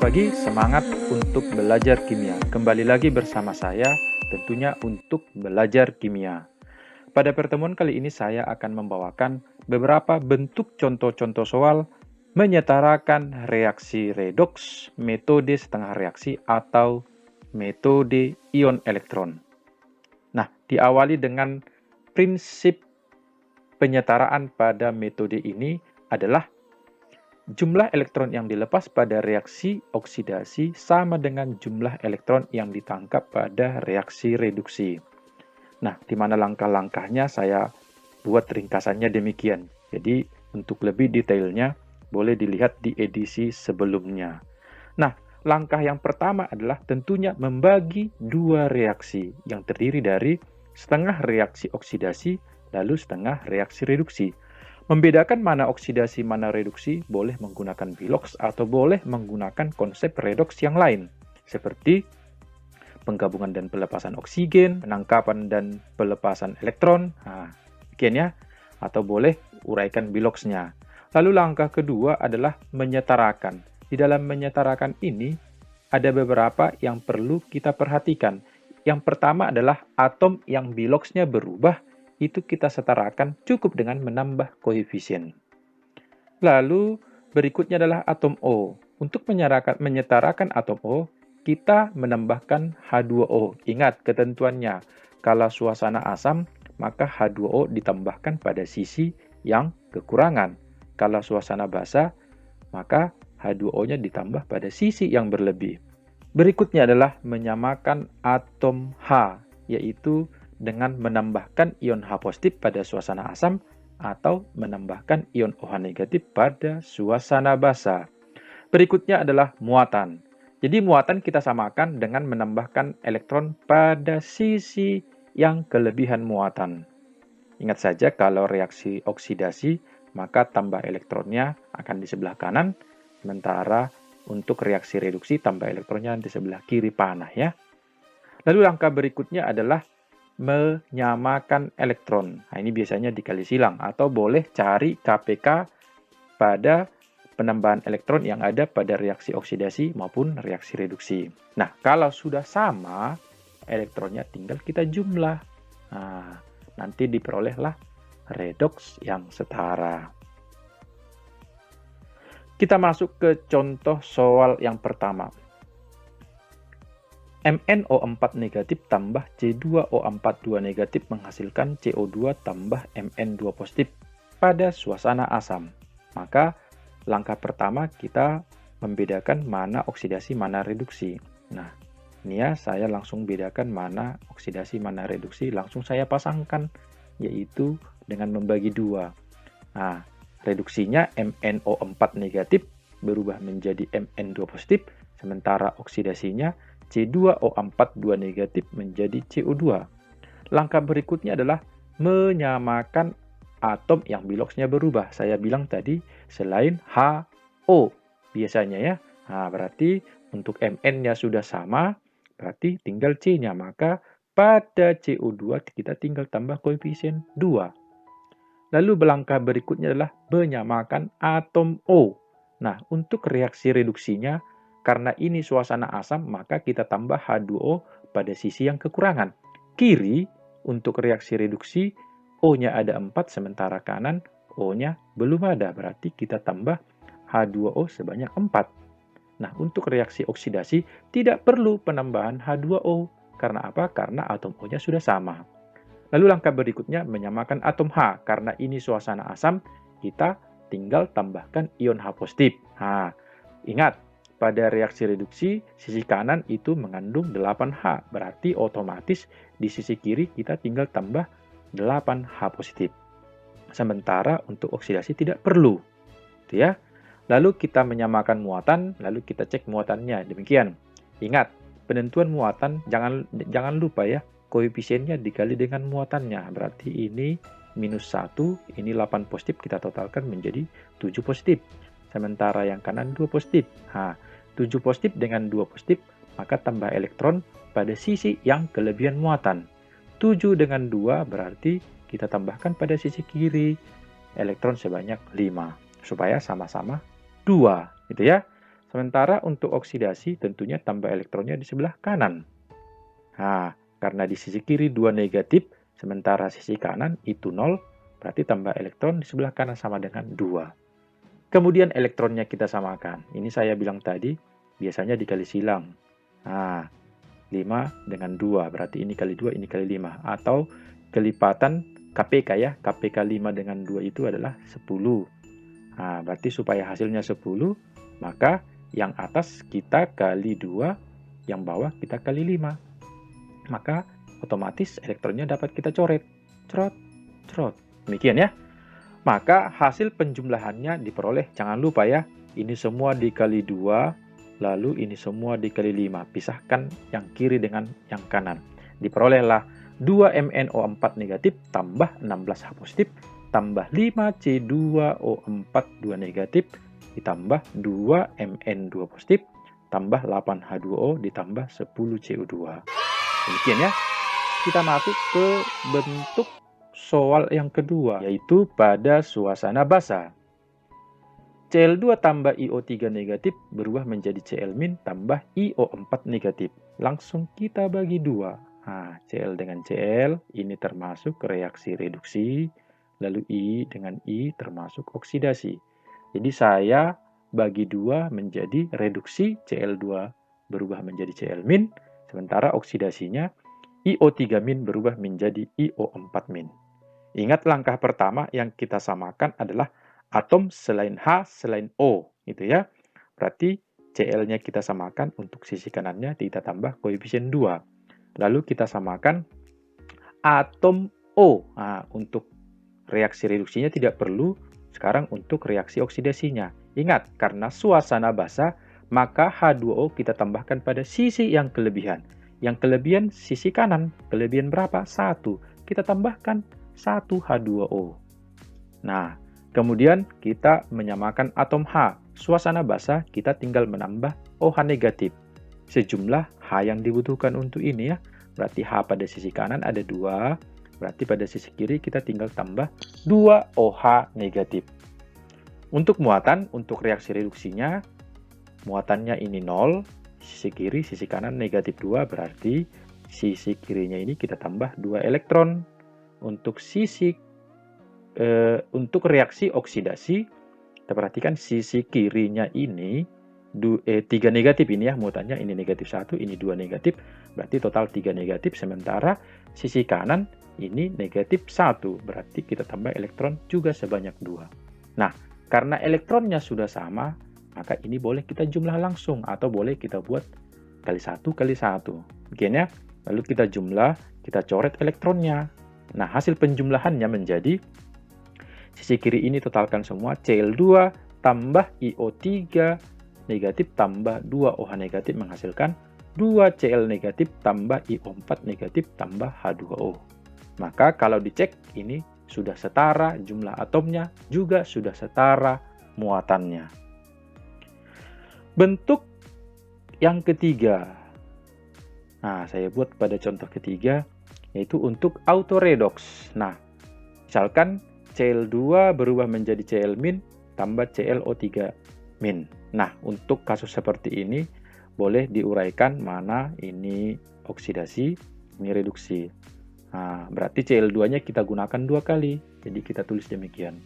pagi, semangat untuk belajar kimia. Kembali lagi bersama saya, tentunya untuk belajar kimia. Pada pertemuan kali ini saya akan membawakan beberapa bentuk contoh-contoh soal menyetarakan reaksi redoks, metode setengah reaksi, atau metode ion elektron. Nah, diawali dengan prinsip penyetaraan pada metode ini adalah jumlah elektron yang dilepas pada reaksi oksidasi sama dengan jumlah elektron yang ditangkap pada reaksi reduksi. Nah, di mana langkah-langkahnya saya buat ringkasannya demikian. Jadi, untuk lebih detailnya, boleh dilihat di edisi sebelumnya. Nah, langkah yang pertama adalah tentunya membagi dua reaksi yang terdiri dari setengah reaksi oksidasi, lalu setengah reaksi reduksi. Membedakan mana oksidasi, mana reduksi, boleh menggunakan Bilox atau boleh menggunakan konsep redoks yang lain, seperti penggabungan dan pelepasan oksigen, penangkapan dan pelepasan elektron, demikian ya, atau boleh uraikan Biloxnya. Lalu langkah kedua adalah menyetarakan. Di dalam menyetarakan ini, ada beberapa yang perlu kita perhatikan. Yang pertama adalah atom yang Biloxnya berubah, itu kita setarakan cukup dengan menambah koefisien. Lalu berikutnya adalah atom O. Untuk menyetarakan atom O, kita menambahkan H2O. Ingat ketentuannya, kalau suasana asam, maka H2O ditambahkan pada sisi yang kekurangan. Kalau suasana basa, maka H2O-nya ditambah pada sisi yang berlebih. Berikutnya adalah menyamakan atom H, yaitu dengan menambahkan ion H positif pada suasana asam atau menambahkan ion OH negatif pada suasana basa. Berikutnya adalah muatan. Jadi muatan kita samakan dengan menambahkan elektron pada sisi yang kelebihan muatan. Ingat saja kalau reaksi oksidasi, maka tambah elektronnya akan di sebelah kanan, sementara untuk reaksi reduksi tambah elektronnya di sebelah kiri panah ya. Lalu langkah berikutnya adalah menyamakan elektron. Nah, ini biasanya dikali silang atau boleh cari KPK pada penambahan elektron yang ada pada reaksi oksidasi maupun reaksi reduksi. Nah, kalau sudah sama, elektronnya tinggal kita jumlah. Nah, nanti diperolehlah redoks yang setara. Kita masuk ke contoh soal yang pertama. MnO4 negatif tambah C2O42 negatif menghasilkan CO2 tambah Mn2 positif pada suasana asam. Maka langkah pertama kita membedakan mana oksidasi, mana reduksi. Nah, ini ya saya langsung bedakan mana oksidasi, mana reduksi. Langsung saya pasangkan, yaitu dengan membagi dua. Nah, reduksinya MnO4 negatif berubah menjadi Mn2 positif, sementara oksidasinya C2O42 negatif menjadi CO2. Langkah berikutnya adalah menyamakan atom yang Biloxnya berubah. Saya bilang tadi selain HO biasanya ya. Nah, berarti untuk Mn-nya sudah sama, berarti tinggal C-nya. Maka pada CO2 kita tinggal tambah koefisien 2. Lalu langkah berikutnya adalah menyamakan atom O. Nah, untuk reaksi reduksinya, karena ini suasana asam, maka kita tambah H2O pada sisi yang kekurangan. Kiri, untuk reaksi reduksi, O-nya ada 4, sementara kanan, O-nya belum ada. Berarti kita tambah H2O sebanyak 4. Nah, untuk reaksi oksidasi, tidak perlu penambahan H2O. Karena apa? Karena atom O-nya sudah sama. Lalu langkah berikutnya, menyamakan atom H. Karena ini suasana asam, kita tinggal tambahkan ion H positif. Nah, ingat, pada reaksi reduksi, sisi kanan itu mengandung 8H. Berarti otomatis di sisi kiri kita tinggal tambah 8H positif. Sementara untuk oksidasi tidak perlu. Gitu ya. Lalu kita menyamakan muatan, lalu kita cek muatannya. Demikian. Ingat, penentuan muatan jangan lupa ya, koefisiennya dikali dengan muatannya. Berarti ini minus 1, ini 8 positif, kita totalkan menjadi 7 positif. Sementara yang kanan 2 positif. Nah, 7 positif dengan 2 positif, maka tambah elektron pada sisi yang kelebihan muatan. 7 dengan 2 berarti kita tambahkan pada sisi kiri elektron sebanyak 5. Supaya sama-sama 2. Gitu ya. Sementara untuk oksidasi tentunya tambah elektronnya di sebelah kanan. Nah, karena di sisi kiri 2 negatif, sementara sisi kanan itu 0, berarti tambah elektron di sebelah kanan sama dengan 2. Kemudian elektronnya kita samakan. Ini saya bilang tadi, biasanya dikali silang. Nah, 5 dengan 2, berarti ini kali 2, ini kali 5. Atau kelipatan KPK ya, KPK 5 dengan 2 itu adalah 10. Nah, berarti supaya hasilnya 10, maka yang atas kita kali 2, yang bawah kita kali 5. Maka otomatis elektronnya dapat kita coret. Cerot, cerot. Demikian ya. Maka hasil penjumlahannya diperoleh. Jangan lupa ya, ini semua dikali 2, lalu ini semua dikali 5. Pisahkan yang kiri dengan yang kanan. Diperolehlah 2MnO4 negatif tambah 16H positif tambah 5C2O4 2 negatif ditambah 2Mn2 positif tambah 8H2O ditambah 10CO2. Demikian ya. Kita masuk ke bentuk soal yang kedua, yaitu pada suasana basa. Cl2 tambah IO3 negatif berubah menjadi Cl- tambah IO4 negatif. Langsung kita bagi 2. Nah, Cl dengan Cl ini termasuk reaksi reduksi, lalu I dengan I termasuk oksidasi. Jadi saya bagi 2 menjadi reduksi Cl2 berubah menjadi Cl-, sementara oksidasinya IO3- berubah menjadi IO4-. Ingat langkah pertama yang kita samakan adalah atom selain H selain O, gitu ya. Berarti Cl-nya kita samakan, untuk sisi kanannya kita tambah koefisien 2. Lalu kita samakan atom O. Nah, untuk reaksi reduksinya tidak perlu, sekarang untuk reaksi oksidasinya. Ingat, karena suasana basa, maka H2O kita tambahkan pada sisi yang kelebihan. Yang kelebihan sisi kanan, kelebihan berapa? 1. Kita tambahkan 1 H2O. Nah, kemudian kita menyamakan atom H. Suasana basa kita tinggal menambah OH negatif. Sejumlah H yang dibutuhkan untuk ini ya. Berarti H pada sisi kanan ada 2. Berarti pada sisi kiri kita tinggal tambah 2 OH negatif. Untuk muatan, untuk reaksi reduksinya, muatannya ini 0. Sisi kiri, sisi kanan negatif 2. Berarti sisi kirinya ini kita tambah 2 elektron. Untuk untuk reaksi oksidasi, kita perhatikan sisi kirinya ini 3 negatif ini ya, muatannya ini negatif 1, ini 2 negatif, berarti total 3 negatif, sementara sisi kanan ini negatif 1, berarti kita tambah elektron juga sebanyak 2. Nah, karena elektronnya sudah sama, maka ini boleh kita jumlah langsung, atau boleh kita buat kali 1 kali 1. Begini ya, lalu kita jumlah, kita coret elektronnya. Nah, hasil penjumlahannya menjadi sisi kiri ini totalkan semua, Cl2 tambah IO3 negatif tambah 2 OH negatif menghasilkan 2 Cl negatif tambah IO4 negatif tambah H2O. Maka kalau dicek ini sudah setara jumlah atomnya, juga sudah setara muatannya. Bentuk yang ketiga. Nah, saya buat pada contoh ketiga, yaitu untuk autoredox. Nah, misalkan Cl2 berubah menjadi Cl- tambah ClO3-. Nah, untuk kasus seperti ini, boleh diuraikan mana ini oksidasi, ini reduksi. Nah, berarti Cl2-nya kita gunakan 2 kali, jadi kita tulis demikian.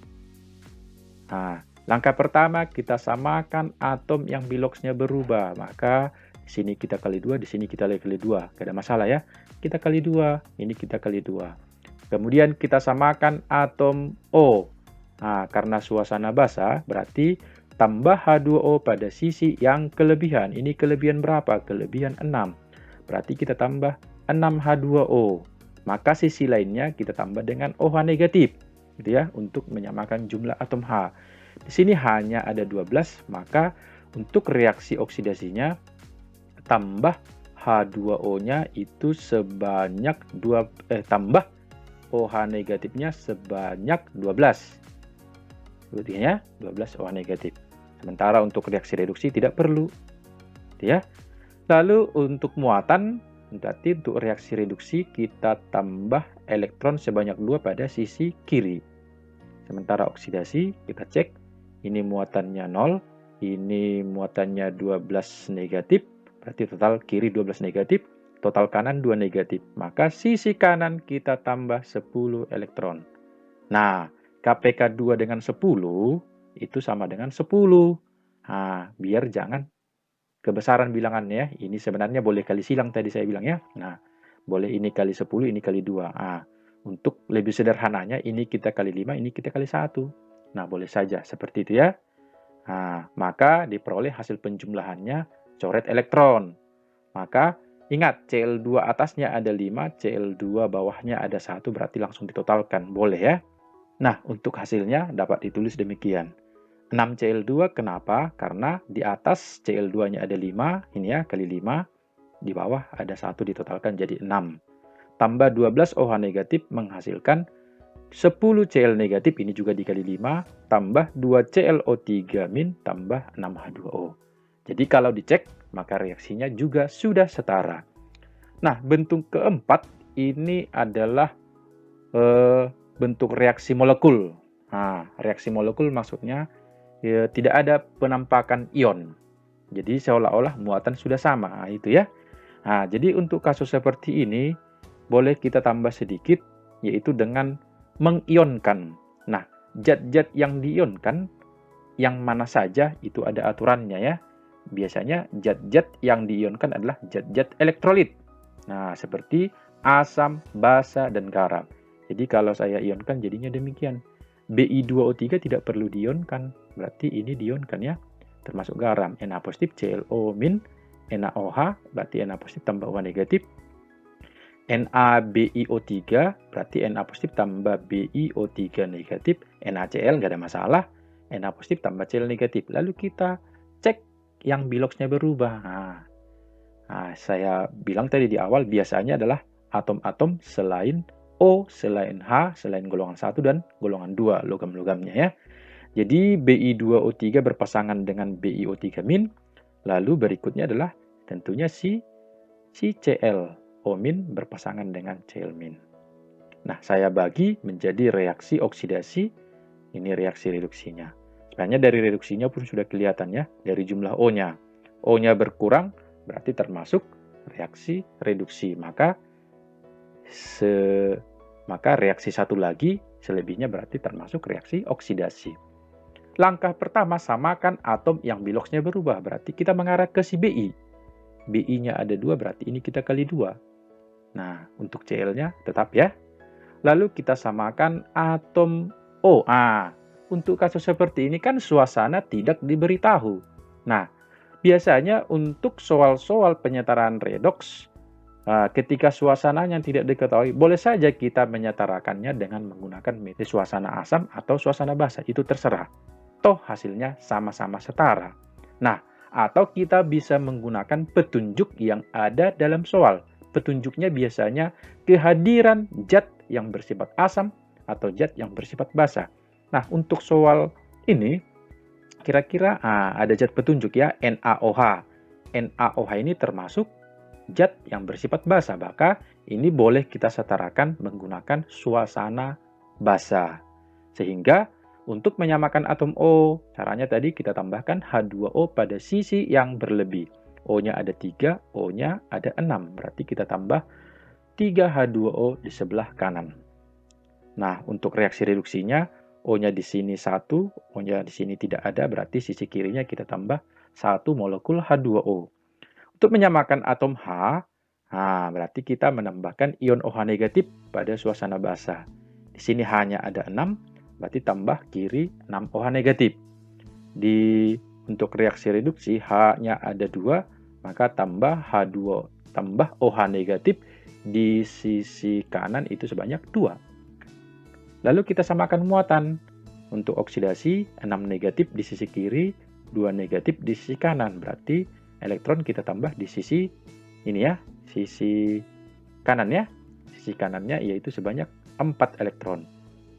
Nah, langkah pertama kita samakan atom yang biloxnya berubah, maka di sini kita kali 2, di sini kita kali 2, tidak ada masalah ya. Kita kali 2, ini kita kali 2. Kemudian kita samakan atom O. Nah, karena suasana basa, berarti tambah H2O pada sisi yang kelebihan. Ini kelebihan berapa? Kelebihan 6. Berarti kita tambah 6H2O. Maka sisi lainnya kita tambah dengan OH negatif, gitu ya, untuk menyamakan jumlah atom H. Di sini hanya ada 12, maka untuk reaksi oksidasinya tambah H2O-nya itu sebanyak tambah OH negatifnya sebanyak 12. Berarti 12 OH negatif. Sementara untuk reaksi reduksi tidak perlu. Ya. Lalu untuk muatan, berarti untuk reaksi reduksi kita tambah elektron sebanyak 2 pada sisi kiri. Sementara oksidasi kita cek, ini muatannya 0, Ini muatannya 12 negatif, berarti total kiri 12 negatif, total kanan 2 negatif. Maka sisi kanan kita tambah 10 elektron. Nah, KPK 2 dengan 10 itu sama dengan 10. Nah, biar jangan kebesaran bilangannya, ini sebenarnya boleh kali silang tadi saya bilang ya. Nah, boleh ini kali 10, ini kali 2. Nah, untuk lebih sederhananya, ini kita kali 5, ini kita kali 1. Nah, boleh saja seperti itu ya. Nah, maka diperoleh hasil penjumlahannya coret elektron. Maka ingat, Cl2 atasnya ada 5, Cl2 bawahnya ada 1, berarti langsung ditotalkan. Boleh ya? Nah, untuk hasilnya dapat ditulis demikian. 6Cl2 kenapa? Karena di atas Cl2-nya ada 5, ini ya, kali 5. Di bawah ada 1 ditotalkan jadi 6. Tambah 12 OH negatif menghasilkan 10 Cl negatif, ini juga dikali 5, tambah 2 ClO3 min, tambah 6H2O. Jadi kalau dicek, maka reaksinya juga sudah setara. Nah, bentuk keempat ini adalah bentuk reaksi molekul. Nah, reaksi molekul maksudnya ya, tidak ada penampakan ion. Jadi seolah-olah muatan sudah sama, nah, itu ya. Nah, jadi untuk kasus seperti ini, boleh kita tambah sedikit, yaitu dengan mengionkan. Nah, zat-zat yang diionkan, yang mana saja itu ada aturannya ya. Biasanya zat-zat yang diionkan adalah zat-zat elektrolit. Nah, seperti asam, basa, dan garam. Jadi kalau saya ionkan jadinya demikian. Bi2O3 tidak perlu diionkan, berarti ini diionkan ya. Termasuk garam, Na positif, ClO min, NaOH, berarti Na positif tambah OH negatif. NaBiO3, berarti Na positif tambah BiO3 negatif. NaCl, nggak ada masalah. Na positif tambah Cl negatif. Lalu kita cek yang biloksnya berubah. Nah, saya bilang tadi di awal, biasanya adalah atom-atom selain O, selain H, selain golongan 1 dan golongan 2, logam-logamnya ya. Jadi Bi2O3 berpasangan dengan BiO3 min, lalu berikutnya adalah tentunya si ClO min berpasangan dengan Cl min. Nah, saya bagi menjadi reaksi oksidasi, ini reaksi reduksinya. Sebenarnya dari reduksinya pun sudah kelihatan ya, dari jumlah O-nya. O-nya berkurang, berarti termasuk reaksi reduksi. Maka reaksi satu lagi, selebihnya berarti termasuk reaksi oksidasi. Langkah pertama, samakan atom yang biloksnya berubah. Berarti kita mengarah ke si Bi. Bi-nya ada 2, berarti ini kita kali 2. Nah, untuk Cl-nya tetap ya. Lalu kita samakan atom O. Untuk kasus seperti ini kan suasana tidak diberitahu. Nah, biasanya untuk soal-soal penyetaraan redoks, ketika suasananya tidak diketahui, boleh saja kita menyetarakannya dengan menggunakan metode suasana asam atau suasana basa. Itu terserah. Toh hasilnya sama-sama setara. Nah, atau kita bisa menggunakan petunjuk yang ada dalam soal. Petunjuknya biasanya kehadiran zat yang bersifat asam atau zat yang bersifat basa. Nah, untuk soal ini, kira-kira ada zat petunjuk ya, NaOH. NaOH ini termasuk zat yang bersifat basa, maka ini boleh kita setarakan menggunakan suasana basa. Sehingga untuk menyamakan atom O, caranya tadi kita tambahkan H2O pada sisi yang berlebih. O-nya ada 3, O-nya ada 6, berarti kita tambah 3H2O di sebelah kanan. Nah, untuk reaksi reduksinya, O-nya di sini 1, O-nya di sini tidak ada, berarti sisi kirinya kita tambah 1 molekul H2O. Untuk menyamakan atom H, berarti kita menambahkan ion OH negatif pada suasana basa. Di sini H-nya ada 6, berarti tambah kiri 6 OH negatif. Untuk reaksi reduksi, H-nya ada 2, maka tambah H2, tambah OH negatif di sisi kanan itu sebanyak 2. Lalu kita samakan muatan. Untuk oksidasi, 6 negatif di sisi kiri, 2 negatif di sisi kanan. Berarti elektron kita tambah di sisi ini ya, sisi kanan ya. Sisi kanannya yaitu sebanyak 4 elektron.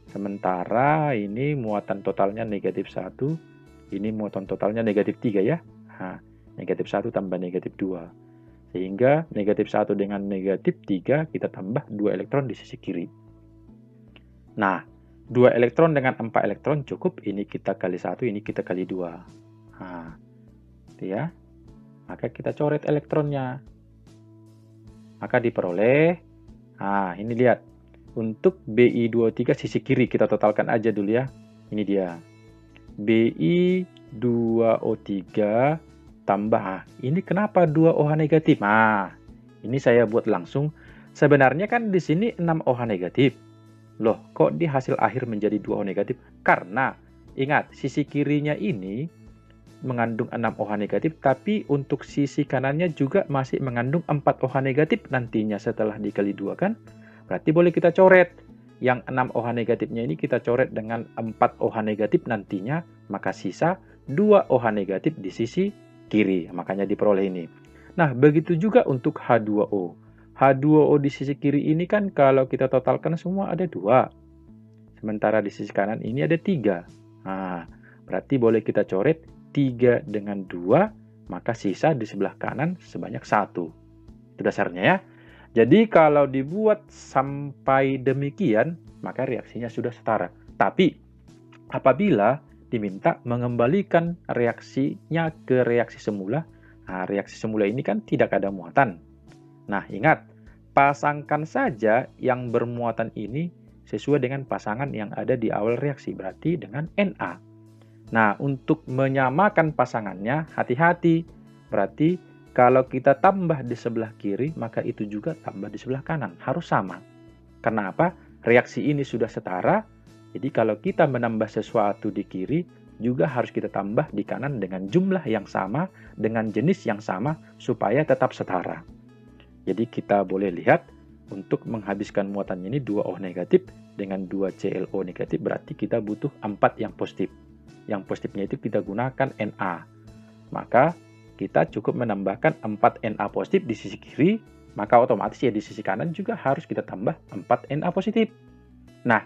Sementara ini muatan totalnya negatif 1, ini muatan totalnya negatif 3 ya. Negatif 1 tambah negatif 2. Sehingga negatif 1 dengan negatif 3 kita tambah 2 elektron di sisi kiri. Nah, 2 elektron dengan 4 elektron cukup, ini kita kali 1, ini kita kali 2. Nah, itu ya. Maka kita coret elektronnya. Maka diperoleh, nah ini lihat. Untuk Bi2O3 sisi kiri kita totalkan aja dulu ya. Ini dia. Bi2O3 tambah, ini kenapa 2OH negatif? Nah, ini saya buat langsung. Sebenarnya kan di sini 6OH negatif. Loh, kok di hasil akhir menjadi 2OH negatif? Karena, ingat, sisi kirinya ini mengandung 6OH negatif, tapi untuk sisi kanannya juga masih mengandung 4OH negatif nantinya setelah dikali 2 kan? Berarti boleh kita coret. Yang 6OH negatifnya ini kita coret dengan 4OH negatif nantinya, maka sisa 2OH negatif di sisi kiri. Makanya diperoleh ini. Nah, begitu juga untuk H2O. H2O di sisi kiri ini kan kalau kita totalkan semua ada 2. Sementara di sisi kanan ini ada 3. Nah, berarti boleh kita coret 3 dengan 2, maka sisa di sebelah kanan sebanyak 1. Itu dasarnya ya. Jadi kalau dibuat sampai demikian, maka reaksinya sudah setara. Tapi apabila diminta mengembalikan reaksinya ke reaksi semula, nah reaksi semula ini kan tidak ada muatan. Nah ingat, pasangkan saja yang bermuatan ini sesuai dengan pasangan yang ada di awal reaksi, berarti dengan Na. Nah untuk menyamakan pasangannya, hati-hati, berarti kalau kita tambah di sebelah kiri, maka itu juga tambah di sebelah kanan. Harus sama. Kenapa? Reaksi ini sudah setara. Jadi kalau kita menambah sesuatu di kiri, juga harus kita tambah di kanan dengan jumlah yang sama, dengan jenis yang sama, supaya tetap setara. Jadi kita boleh lihat, untuk menghabiskan muatannya ini 2OH negatif dengan 2ClO negatif, berarti kita butuh 4 yang positif. Yang positifnya itu kita gunakan Na. Maka kita cukup menambahkan 4 Na positif di sisi kiri, maka otomatis ya di sisi kanan juga harus kita tambah 4 Na positif. Nah,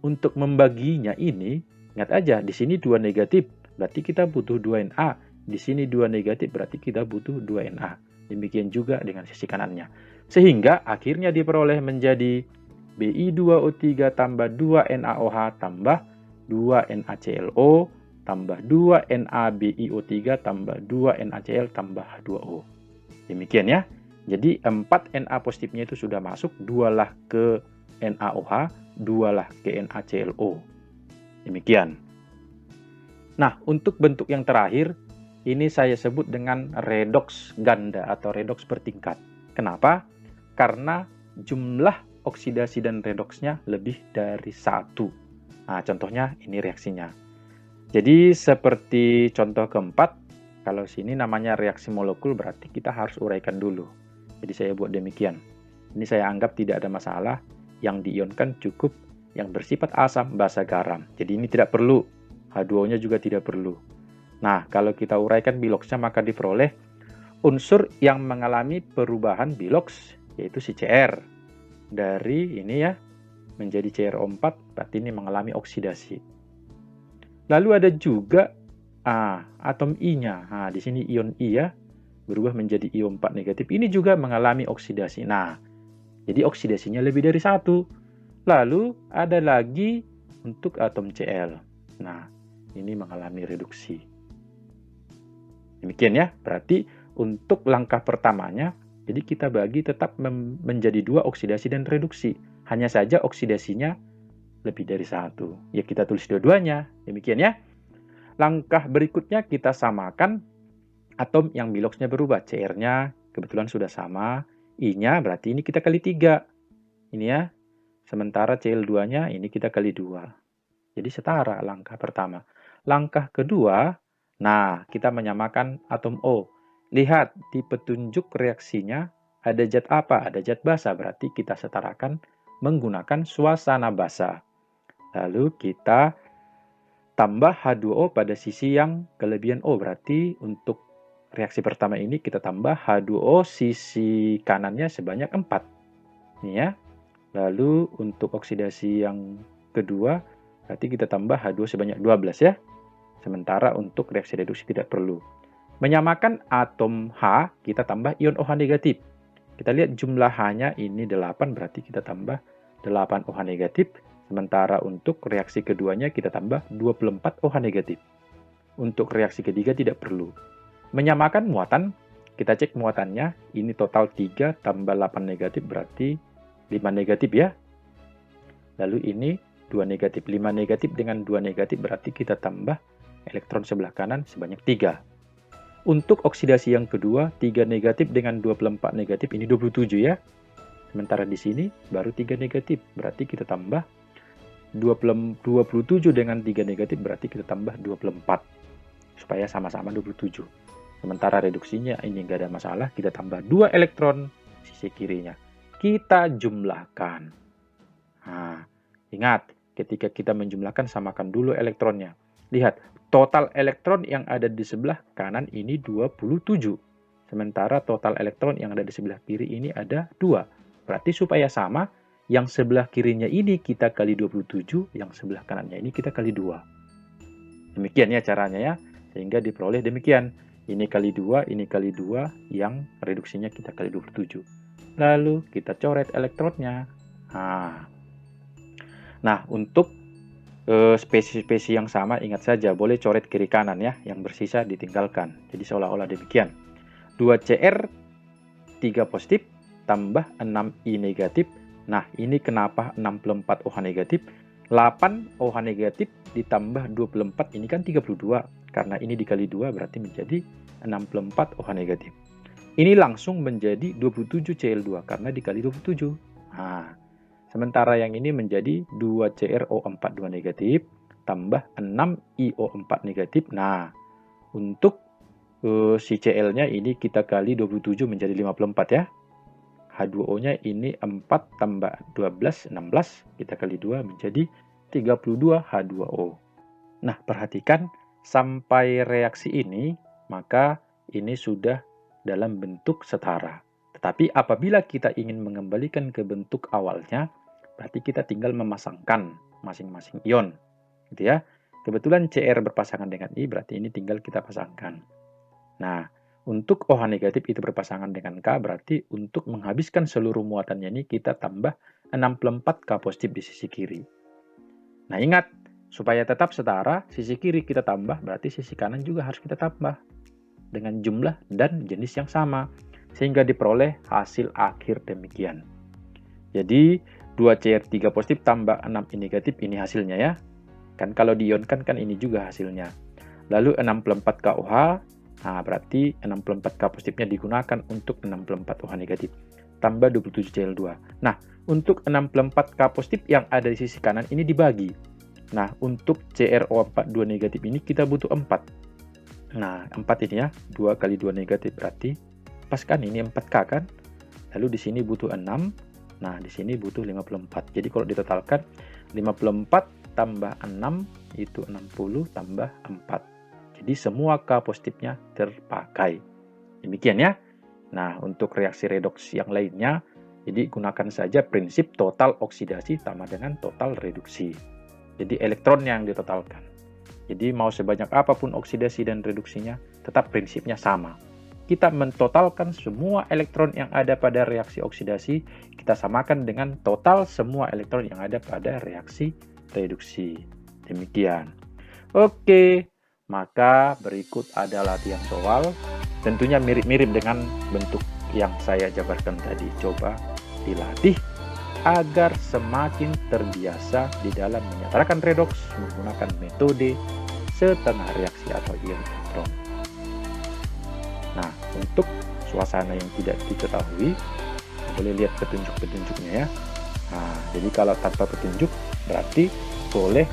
untuk membaginya ini, ingat aja, di sini 2 negatif, berarti kita butuh 2 Na. Di sini 2 negatif, berarti kita butuh 2 Na. Demikian juga dengan sisi kanannya. Sehingga akhirnya diperoleh menjadi Bi2O3 tambah 2 NaOH tambah 2 NaClO tambah 2 NaBiO3 tambah 2 NaCl tambah H2O. Demikian ya. Jadi 4 Na positifnya itu sudah masuk, 2 lah ke NaOH, 2 lah ke NaClO. Demikian. Nah, untuk bentuk yang terakhir, ini saya sebut dengan redoks ganda atau redoks bertingkat. Kenapa? Karena jumlah oksidasi dan redoksnya lebih dari 1. Nah, contohnya ini reaksinya. Jadi seperti contoh keempat, kalau sini namanya reaksi molekul berarti kita harus uraikan dulu. Jadi saya buat demikian. Ini saya anggap tidak ada masalah, yang diionkan cukup yang bersifat asam, basa, garam. Jadi ini tidak perlu, H2O-nya juga tidak perlu. Nah, kalau kita uraikan biloksnya maka diperoleh unsur yang mengalami perubahan biloks, yaitu si Cr. Dari ini ya, menjadi CrO4, berarti ini mengalami oksidasi. Lalu ada juga atom I-nya. Nah, di sini ion I ya, berubah menjadi ion 4 negatif. Ini juga mengalami oksidasi. Nah, jadi oksidasinya lebih dari 1. Lalu ada lagi untuk atom Cl. Nah, ini mengalami reduksi. Demikian ya, berarti untuk langkah pertamanya, jadi kita bagi tetap menjadi 2 oksidasi dan reduksi. Hanya saja oksidasinya lebih dari 1. Ya kita tulis dua-duanya. Demikian ya. Langkah berikutnya kita samakan atom yang biloksnya berubah. Cr-nya kebetulan sudah sama. I-nya berarti ini kita kali 3. Ini ya. Sementara Cl2-nya ini kita kali 2. Jadi setara langkah pertama. Langkah kedua, nah kita menyamakan atom O. Lihat di petunjuk reaksinya ada zat apa? Ada zat basa. Berarti kita setarakan menggunakan suasana basa. Lalu kita tambah H2O pada sisi yang kelebihan O. Berarti untuk reaksi pertama ini kita tambah H2O sisi kanannya sebanyak 4. Ini ya. Lalu untuk oksidasi yang kedua, berarti kita tambah H2O sebanyak 12 ya. Sementara untuk reaksi reduksi tidak perlu. Menyamakan atom H, kita tambah ion OH negatif. Kita lihat jumlah H-nya ini 8, berarti kita tambah 8 OH negatif. Sementara untuk reaksi keduanya kita tambah 24 OH negatif. Untuk reaksi ketiga tidak perlu. Menyamakan muatan, kita cek muatannya, ini total 3 tambah 8 negatif berarti 5 negatif ya. Lalu ini 2 negatif, 5 negatif dengan 2 negatif berarti kita tambah elektron sebelah kanan sebanyak 3. Untuk oksidasi yang kedua, 3 negatif dengan 24 negatif, ini 27 ya. Sementara di sini baru 3 negatif, berarti kita tambah 27 dengan 3 negatif berarti kita tambah 24. Supaya sama-sama 27. Sementara reduksinya ini nggak ada masalah, kita tambah 2 elektron sisi kirinya. Kita jumlahkan. Nah, ingat, ketika kita menjumlahkan samakan dulu elektronnya. Lihat, total elektron yang ada di sebelah kanan ini 27. Sementara total elektron yang ada di sebelah kiri ini ada 2. Berarti supaya sama, yang sebelah kirinya ini kita kali 27, yang sebelah kanannya ini kita kali 2. Demikian ya caranya ya. Sehingga diperoleh demikian. Ini kali 2, ini kali 2, yang reduksinya kita kali 27. Lalu kita coret elektronnya. Nah, untuk spesies-spesies yang sama, ingat saja boleh coret kiri kanan ya. Yang bersisa ditinggalkan. Jadi seolah-olah demikian. 2Cr 3 positif tambah 6I negatif. Nah, ini kenapa 64 OH negatif? 8 OH negatif ditambah 24, ini kan 32. Karena ini dikali 2 berarti menjadi 64 OH negatif. Ini langsung menjadi 27 Cl2 karena dikali 27. Nah, sementara yang ini menjadi 2CrO4 2 negatif tambah 6IO4 negatif. Nah, untuk si Cl-nya ini kita kali 27 menjadi 54 ya. H2O-nya ini 4 tambah 12, 16. Kita kali 2 menjadi 32 H2O. Nah, perhatikan sampai reaksi ini, maka ini sudah dalam bentuk setara. Tetapi apabila kita ingin mengembalikan ke bentuk awalnya, berarti kita tinggal memasangkan masing-masing ion. Gitu ya. Kebetulan Cr berpasangan dengan I, berarti ini tinggal kita pasangkan. Nah, untuk OH negatif itu berpasangan dengan K, berarti untuk menghabiskan seluruh muatannya ini kita tambah 64 K positif di sisi kiri. Nah, ingat, supaya tetap setara, sisi kiri kita tambah, berarti sisi kanan juga harus kita tambah. Dengan jumlah dan jenis yang sama, sehingga diperoleh hasil akhir demikian. Jadi, 2Cr3 positif tambah 6I negatif, ini hasilnya ya. Kan kalau diionkan kan ini juga hasilnya. Lalu 64 KOH, nah, berarti 64 K positifnya digunakan untuk 64 OH negatif. Tambah 27 Cl2. Nah, untuk 64 K positif yang ada di sisi kanan ini dibagi. Nah, untuk CrO4 2 negatif ini kita butuh 4. Nah, 4 ini ya. 2 kali 2 negatif berarti pas kan ini 4K kan? Lalu di sini butuh 6. Nah, di sini butuh 54. Jadi kalau ditotalkan 54 tambah 6 itu 60 tambah 4. Jadi semua K positifnya terpakai. Demikian ya. Nah, untuk reaksi redoks yang lainnya, jadi gunakan saja prinsip total oksidasi sama dengan total reduksi. Jadi elektronnya yang ditotalkan. Jadi mau sebanyak apapun oksidasi dan reduksinya, tetap prinsipnya sama. Kita mentotalkan semua elektron yang ada pada reaksi oksidasi, kita samakan dengan total semua elektron yang ada pada reaksi reduksi. Demikian. Oke. Maka berikut ada latihan soal, tentunya mirip-mirip dengan bentuk yang saya jabarkan tadi. Coba dilatih agar semakin terbiasa di dalam menyatakan redoks menggunakan metode setengah reaksi atau ion elektron. Nah, untuk suasana yang tidak diketahui, boleh lihat petunjuk-petunjuknya ya. Nah, jadi kalau tanpa petunjuk berarti boleh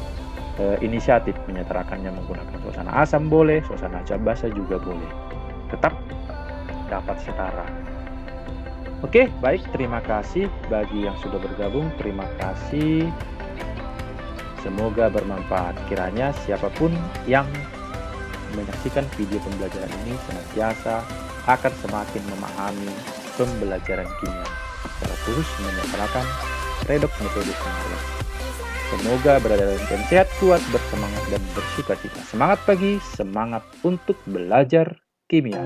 inisiatif menyetarakannya menggunakan suasana asam boleh, suasana basa juga boleh. Tetap dapat setara. Oke, baik. Terima kasih bagi yang sudah bergabung. Terima kasih. Semoga bermanfaat. Kiranya siapapun yang menyaksikan video pembelajaran ini senantiasa akan semakin memahami pembelajaran kimia secara terus menyetarakan redoks metode setengah reaksi. Semoga berada dalam keadaan sehat, kuat, bersemangat, dan bersuka cita. Semangat pagi, semangat untuk belajar kimia.